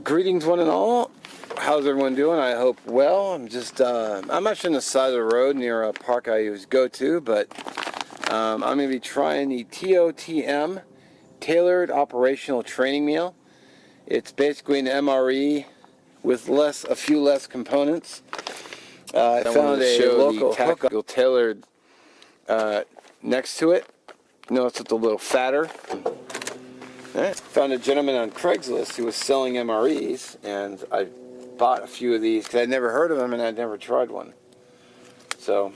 Greetings one and all. How's everyone doing? I hope well. I'm actually on the side of the road near a park I always go to, but I'm going to be trying the TOTM Tailored Operational Training Meal. It's basically an MRE with a few less components. I found a local tactical tailored next to it. Notice it's a little fatter. Found a gentleman on Craigslist who was selling MREs, and I bought a few of these because I'd never heard of them and I'd never tried one. So,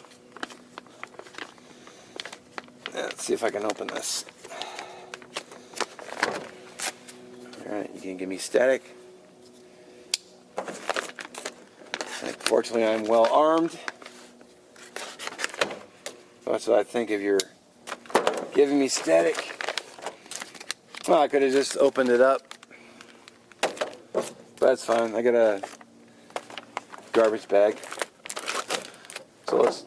let's see if I can open this. Alright, you can give me static. Fortunately, I'm well armed. That's what I think if you're giving me static. Well, I could have just opened it up. But that's fine. I got a garbage bag. So it's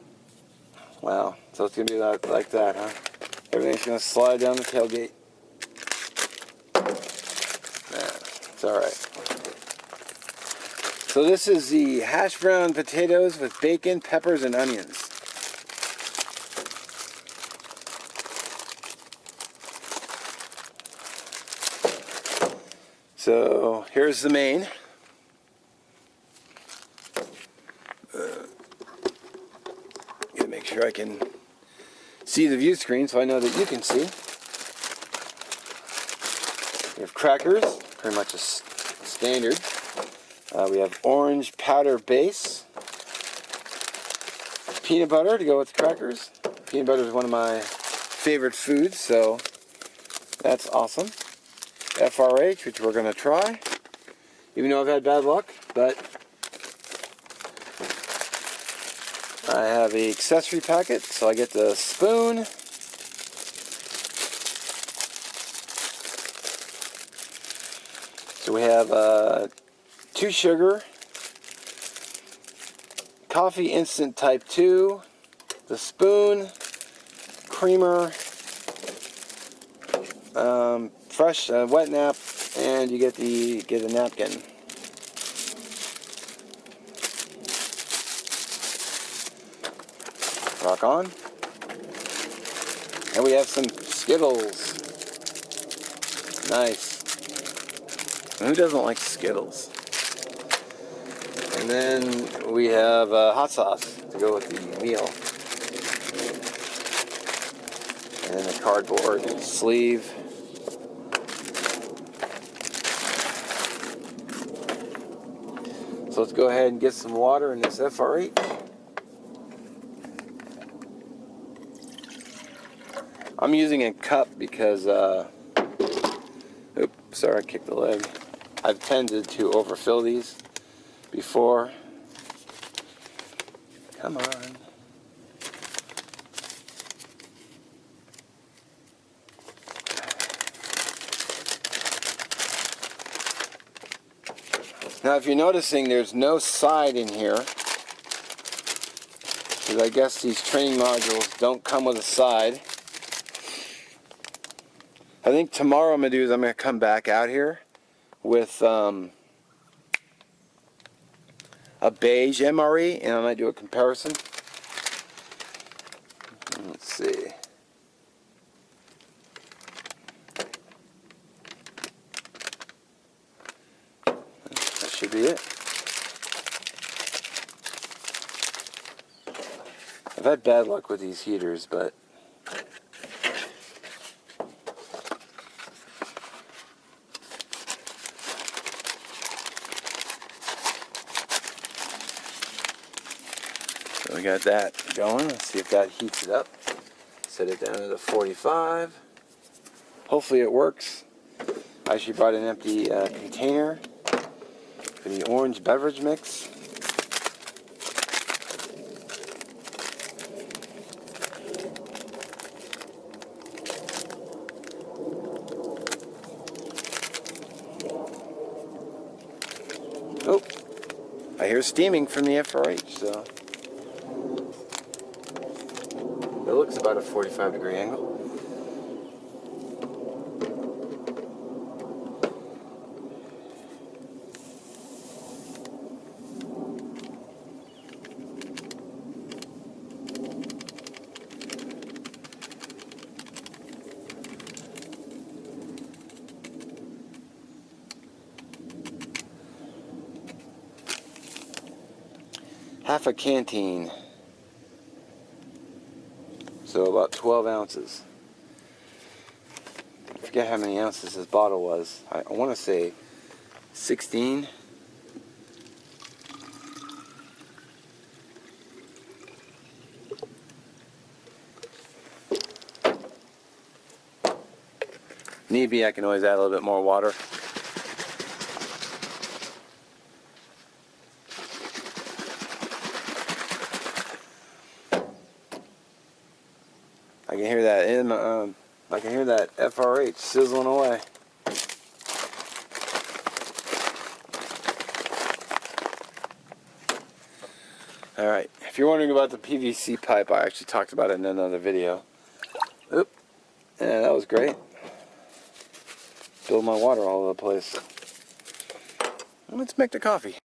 going to be like that, huh? Everything's going to slide down the tailgate. It's alright. So this is the hash brown potatoes with bacon, peppers, and onions. So here's the main. Gotta make sure I can see the view screen so I know that you can see. We have crackers, pretty much a standard. We have orange powder base. Peanut butter to go with the crackers. Peanut butter is one of my favorite foods, so that's awesome. FRH, which we're going to try, even though I've had bad luck, but I have an accessory packet, so I get the spoon, so we have 2 sugar, coffee instant type 2, the spoon, creamer, fresh wet nap, and you get a napkin. Rock on. And we have some Skittles. Nice. Who doesn't like Skittles? And then we have hot sauce to go with the meal. And then a cardboard sleeve. So let's go ahead and get some water in this FR8. I'm using a cup because, oops, sorry, I kicked the leg. I've tended to overfill these before. Come on. Now, if you're noticing, there's no side in here, because I guess these training modules don't come with a side. I think tomorrow I'm going to do is I'm going to come back out here with a beige MRE, and I might do a comparison. Let's see. Should be it. I've had bad luck with these heaters, but so we got that going. Let's see if that heats it up. Set it down to 45. Hopefully it works. I actually brought an empty container for the orange beverage mix. Oh, I hear steaming from the FRH, so it looks about a 45-degree angle. half a canteen. So about 12 ounces. I forget how many ounces this bottle was. I want to say 16. Need be, I can always add a little bit more water. I can hear that I can hear that FRH sizzling away. All right. If you're wondering about the PVC pipe, I actually talked about it in another video. Oop. Yeah, that was great. Spilled my water all over the place. Let's make the coffee.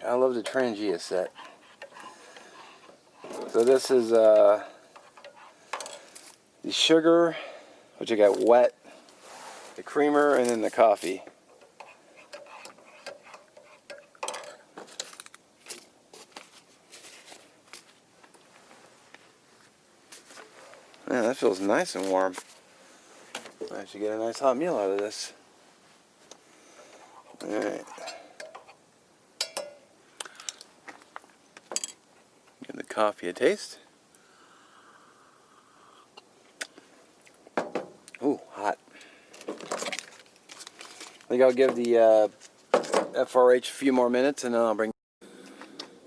I love the Trangia set. So this is the sugar, which I got wet, the creamer, and then the coffee. Man, that feels nice and warm. I should get a nice hot meal out of this. Alright. Give the coffee a taste. Ooh, hot. I think I'll give the FRH a few more minutes and then I'll bring...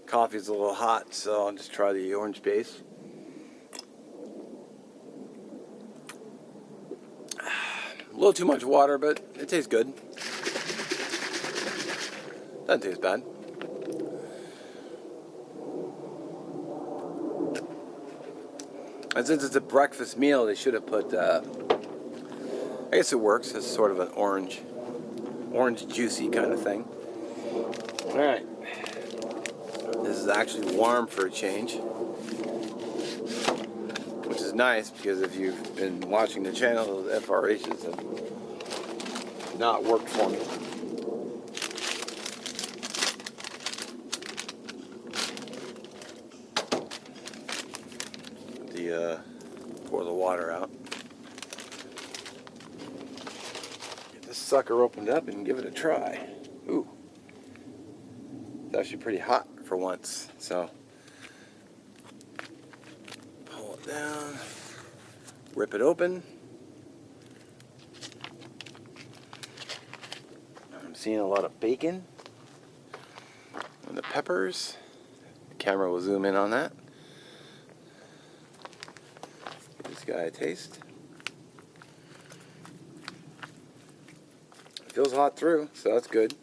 Coffee's a little hot, so I'll just try the orange base. A little too much water, but it tastes good. Doesn't taste bad. And since it's a breakfast meal, they should have put, I guess it works as sort of an orange juicy kind of thing. Alright. This is actually warm for a change. Which is nice, because if you've been watching the channel, the FRHs have not worked for me. Pour the water out. Get this sucker opened up and give it a try. Ooh. It's actually pretty hot for once, so pull it down, rip it open. I'm seeing a lot of bacon and the peppers. The camera will zoom in on that. Give this guy a taste. Feels hot through, so that's good.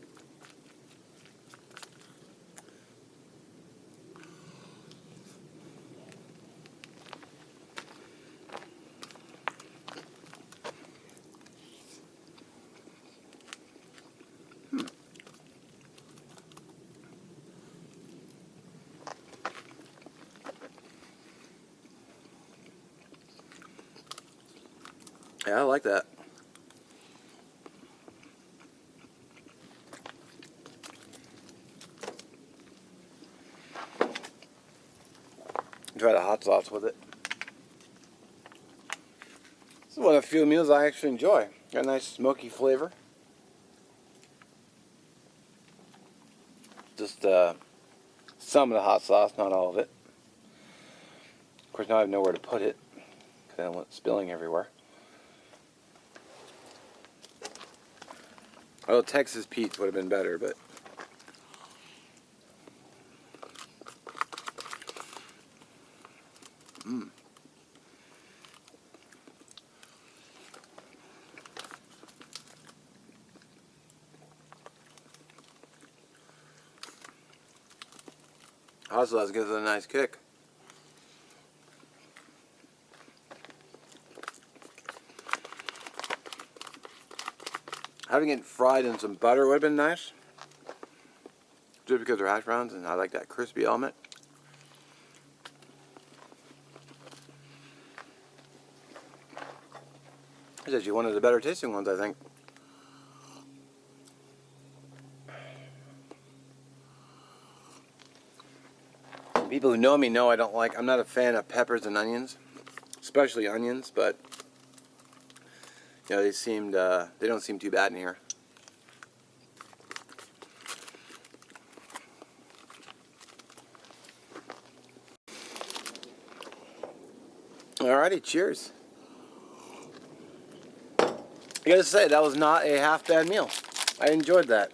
Yeah, I like that. Try the hot sauce with it. This is one of the few meals I actually enjoy. Got a nice smoky flavor. Just some of the hot sauce, not all of it. Of course, now I have nowhere to put it because I don't want it spilling everywhere. Oh, Texas Pete would have been better, but hot sauce gives it a nice kick. Having it fried in some butter would have been nice. Just because they're hash browns and I like that crispy element. It's actually one of the better tasting ones, I think. People who know me know I'm not a fan of peppers and onions, especially onions, but you know, they don't seem too bad in here. Alrighty, cheers. I gotta say, that was not a half bad meal. I enjoyed that.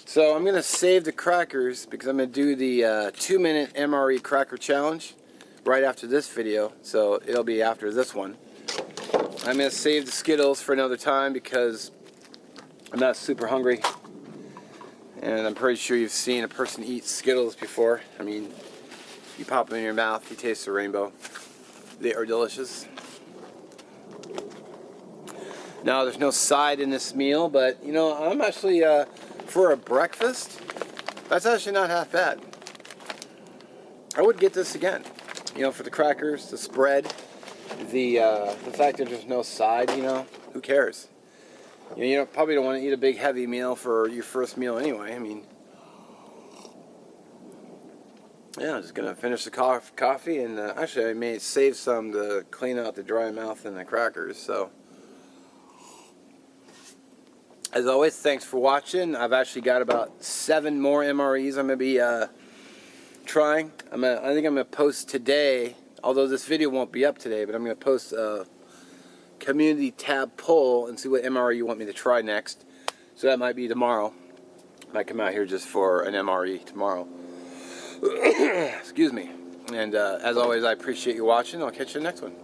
So I'm gonna save the crackers because I'm gonna do the 2-minute MRE cracker challenge right after this video. So it'll be after this one. I'm gonna save the Skittles for another time because I'm not super hungry. And I'm pretty sure you've seen a person eat Skittles before. I mean, you pop them in your mouth, you taste the rainbow. They are delicious. Now, there's no side in this meal, but you know, I'm actually, for a breakfast, that's actually not half bad. I would get this again. You know, for the crackers, the spread, the fact that there's no side, you know, who cares? You know, probably don't want to eat a big heavy meal for your first meal anyway. I mean, yeah, I'm just going to finish the coffee, and actually I may save some to clean out the dry mouth and the crackers, so. As always, thanks for watching. I've actually got about 7 more MREs I'm going to be trying. I think I'm going to post today, although this video won't be up today, but I'm going to post a community tab poll and see what MRE you want me to try next. So that might be tomorrow. I might come out here just for an MRE tomorrow. Excuse me. And as always, I appreciate you watching. I'll catch you in the next one.